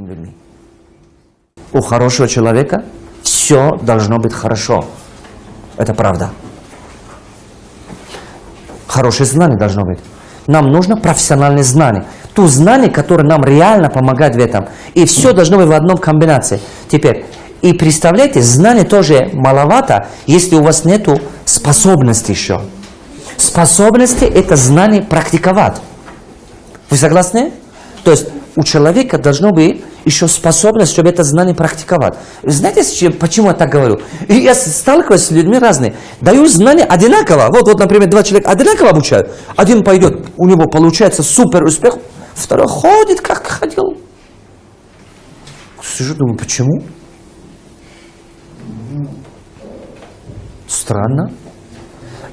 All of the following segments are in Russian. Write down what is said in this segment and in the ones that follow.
этими людьми. У хорошего человека все должно быть хорошо. Это правда. Хорошее знание должно быть. Нам нужно профессиональное знание. То знание, которое нам реально помогает в этом. И все должно быть в одном комбинации. Теперь, и представляете, знание тоже маловато, если у вас нету способности еще. Способности – это знание практиковать. Вы согласны? То есть у человека должно быть еще способность, чтобы это знание практиковать. Знаете, почему я так говорю? И я сталкиваюсь с людьми разными. Даю знания одинаково. Вот, например, два человека одинаково обучают. Один пойдет, у него получается супер успех, второй ходит, как ходил. Сижу, думаю, почему? Странно.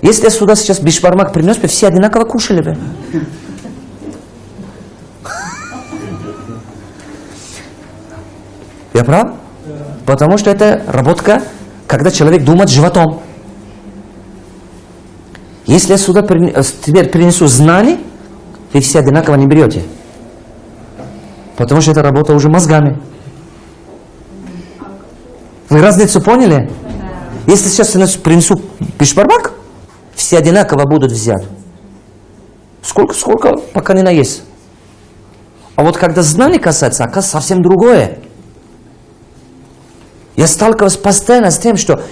Если я сюда сейчас бишбармак принес, бы все одинаково кушали бы. Я прав? Потому что это работа, когда человек думает животом. Если я сюда теперь принесу знания, вы все одинаково не берете. Потому что это работа уже мозгами. Вы разницу поняли? Если сейчас я принесу бишбармак, все одинаково будут взять. Сколько, пока не наесть. А вот когда знаний касается, оказывается совсем другое. Я сталкиваюсь постоянно с тем, что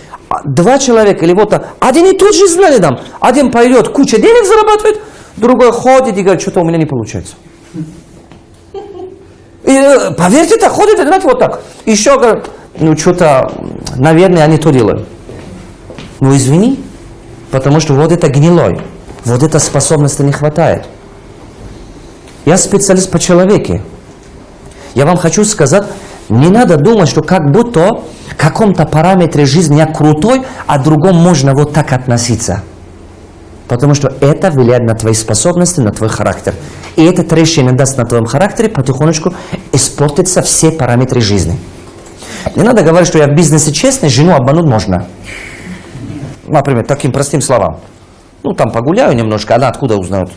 два человека или вот один и тот же знание дам. Один пойдет, куча денег зарабатывает, другой ходит и говорит, что-то у меня не получается. И поверьте, это ходит, знаете, вот так. Еще говорит, ну что-то, наверное, я не то делаю. Ну извини, потому что вот это гнилой, вот этой способности не хватает. Я специалист по человеке. Я вам хочу сказать, не надо думать, что как будто в каком-то параметре жизни я крутой, а к другому можно вот так относиться. Потому что это влияет на твои способности, на твой характер. И это трещина даст на твоем характере, потихонечку испортятся все параметры жизни. Не надо говорить, что я в бизнесе честный, жену обмануть можно. Например, таким простым словам. Ну, там погуляю немножко, она откуда узнает?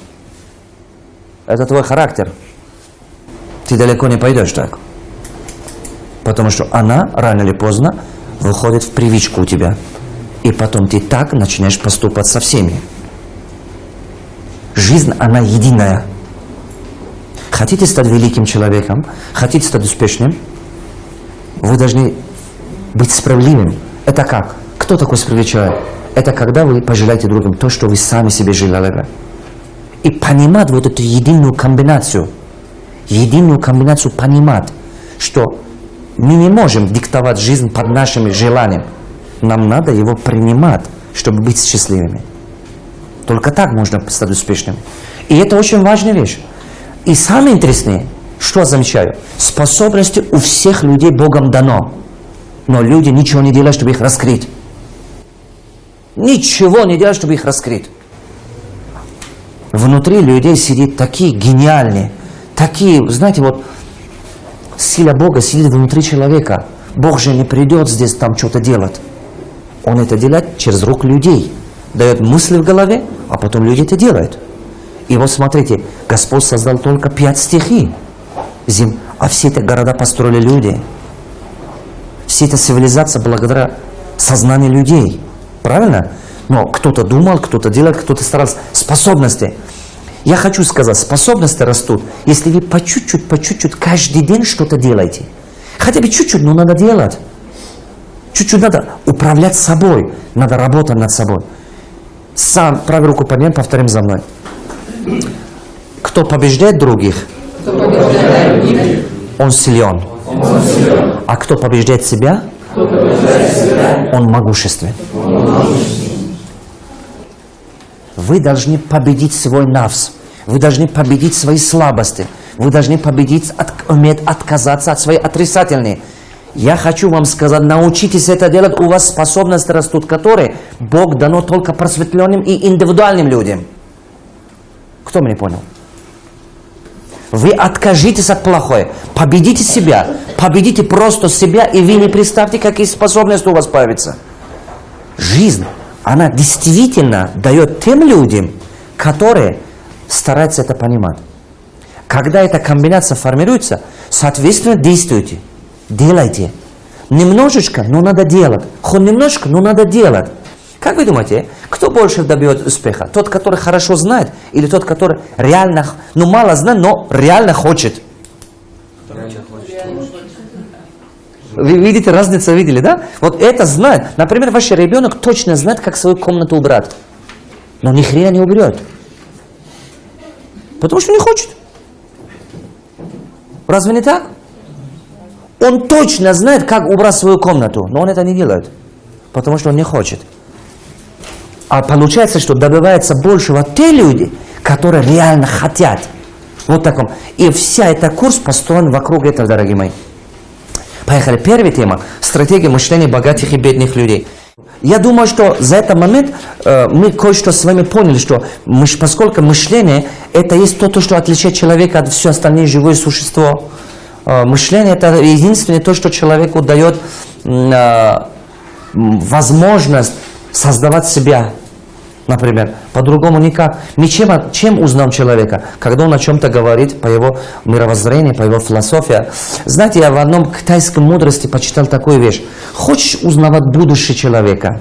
Это твой характер. Ты далеко не пойдешь так. Потому что она рано или поздно выходит в привычку у тебя. И потом ты так начинаешь поступать со всеми. Жизнь, она единая. Хотите стать великим человеком, хотите стать успешным, вы должны быть справедливым. Это как? Кто такой справедливый человек? Это когда вы пожелаете другим то, что вы сами себе желали. И понимать вот эту единую комбинацию понимать, что мы не можем диктовать жизнь под нашими желаниями. Нам надо его принимать, чтобы быть счастливыми. Только так можно стать успешным. И это очень важная вещь. И самое интересное, что я замечаю, способности у всех людей Богом дано. Но люди ничего не делают, чтобы их раскрыть. Ничего не делают, чтобы их раскрыть. Внутри людей сидят такие гениальные, такие, знаете, вот сила Бога сидит внутри человека. Бог же не придет здесь там что-то делать. Он это делает через рук людей. Дает мысли в голове, а потом люди это делают. И вот смотрите, Господь создал только 5 стихий. А все эти города построили люди. Все эта цивилизация благодаря сознанию людей. Правильно? Но кто-то думал, кто-то делал, кто-то старался. Способности. Я хочу сказать, способности растут, если вы по чуть-чуть, каждый день что-то делаете. Хотя бы чуть-чуть, но надо делать. Чуть-чуть надо управлять собой, надо работать над собой. Сам правой руку поднимем, повторим за мной. Кто побеждает других, он силен. А кто побеждает себя, он могуществен. Вы должны победить свой навс. Вы должны победить свои слабости. Вы должны победить, уметь отказаться от своей отрицательной. Я хочу вам сказать, научитесь это делать, у вас способности растут, которые Бог дано только просветленным и индивидуальным людям. Кто меня понял? Вы откажитесь от плохой, победите себя, победите просто себя, и вы не представьте, какие способности у вас появятся. Жизнь, она действительно дает тем людям, которые стараются это понимать. Когда эта комбинация формируется, Соответственно, действуйте. Делайте. Немножечко, но надо делать. Хоть немножко, но надо делать. Как вы думаете, кто больше добьет успеха? Тот, который хорошо знает, или тот, который реально, ну мало знает, но реально хочет? Вы видите, разницу видели, да? Вот это знает. Например, ваш ребенок точно знает, как свою комнату убрать. Но ни хрена не уберет. Потому что не хочет. Разве не так? Он точно знает, как убрать свою комнату, но он это не делает. Потому что он не хочет. А получается, что добиваются большего те люди, которые реально хотят. Вот таком. И вся эта курс построен вокруг этого, дорогие мои. Поехали. Первая тема. Стратегия мышления богатых и бедных людей. Я думаю, что за этот момент мы кое-что с вами поняли, что поскольку мышление это есть то, что отличает человека от всего остального живое существо. Мышление это единственное то, что человеку дает возможность создавать себя. Например, по-другому никак. Мы чем узнаем человека? Когда он о чем-то говорит, по его мировоззрению, по его философии. Знаете, я в одном китайской мудрости почитал такую вещь. Хочешь узнавать будущее человека?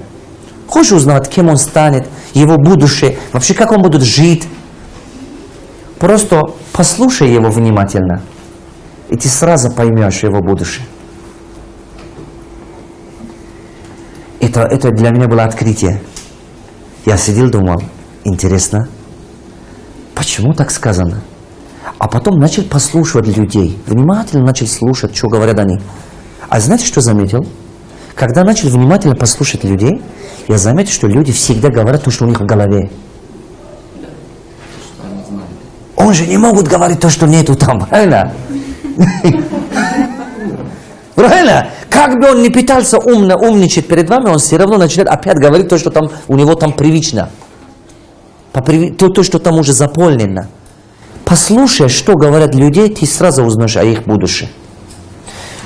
Хочешь узнавать, кем он станет, его будущее, вообще как он будет жить? Просто послушай его внимательно, и ты сразу поймешь его будущее. Это для меня было открытие. Я сидел, думал, интересно, почему так сказано? А потом начал послушивать людей, внимательно начал слушать, что говорят они. А знаете, что заметил? Когда начал внимательно послушать людей, я заметил, что люди всегда говорят то, что у них в голове. Он же не могут говорить то, что нету там, правильно? Правильно? Как бы он ни пытался умничать перед вами, он все равно начинает опять говорить то, что там, у него там привычно. То, что там уже заполнено. Послушай, что говорят люди, ты сразу узнаешь о их будущем.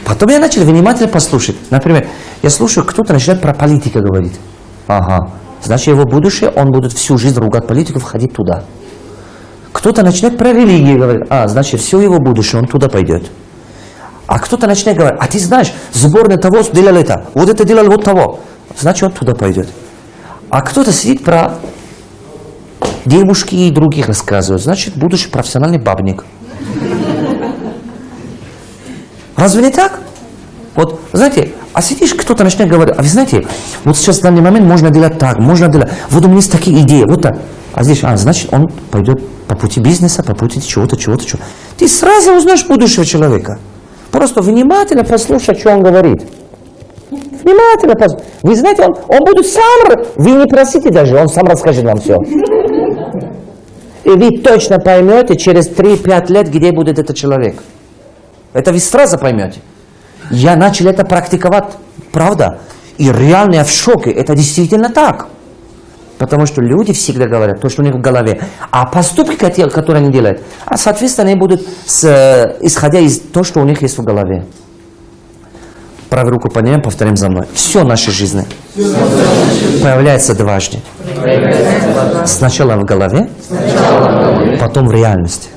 Потом я начал внимательно послушать. Например, я слушаю, кто-то начинает про политику говорить. Ага. Значит, его будущее, он будет всю жизнь ругать политику, входить туда. Кто-то начинает про религию говорить. Значит, все его будущее, он туда пойдет. А кто-то начинает говорить, а ты знаешь, сборная того делали это, вот это делали вот того. Значит, он туда пойдет. А кто-то сидит про девушки и других рассказывает. Значит, будущий профессиональный бабник. Разве не так? Вот, знаете, а сидишь, кто-то начинает говорить, а вы знаете, вот сейчас в данный момент можно делать так, можно делать, вот у меня есть такие идеи, вот так. А здесь, значит, он пойдет по пути бизнеса, по пути чего-то. Ты сразу узнаешь будущего человека. Просто внимательно послушай, что он говорит. Внимательно послушай. Вы знаете, он будет сам, вы не просите даже, он сам расскажет вам все. И вы точно поймете через 3-5 лет, где будет этот человек. Это вы сразу поймете. Я начал это практиковать, правда. И реально я в шоке. Это действительно так. Потому что люди всегда говорят то, что у них в голове. А поступки, которые они делают, соответственно, они будут исходя из того, что у них есть в голове. Правую руку поднимем, повторим за мной. Все в нашей жизни появляется дважды. Сначала в голове, потом в реальности.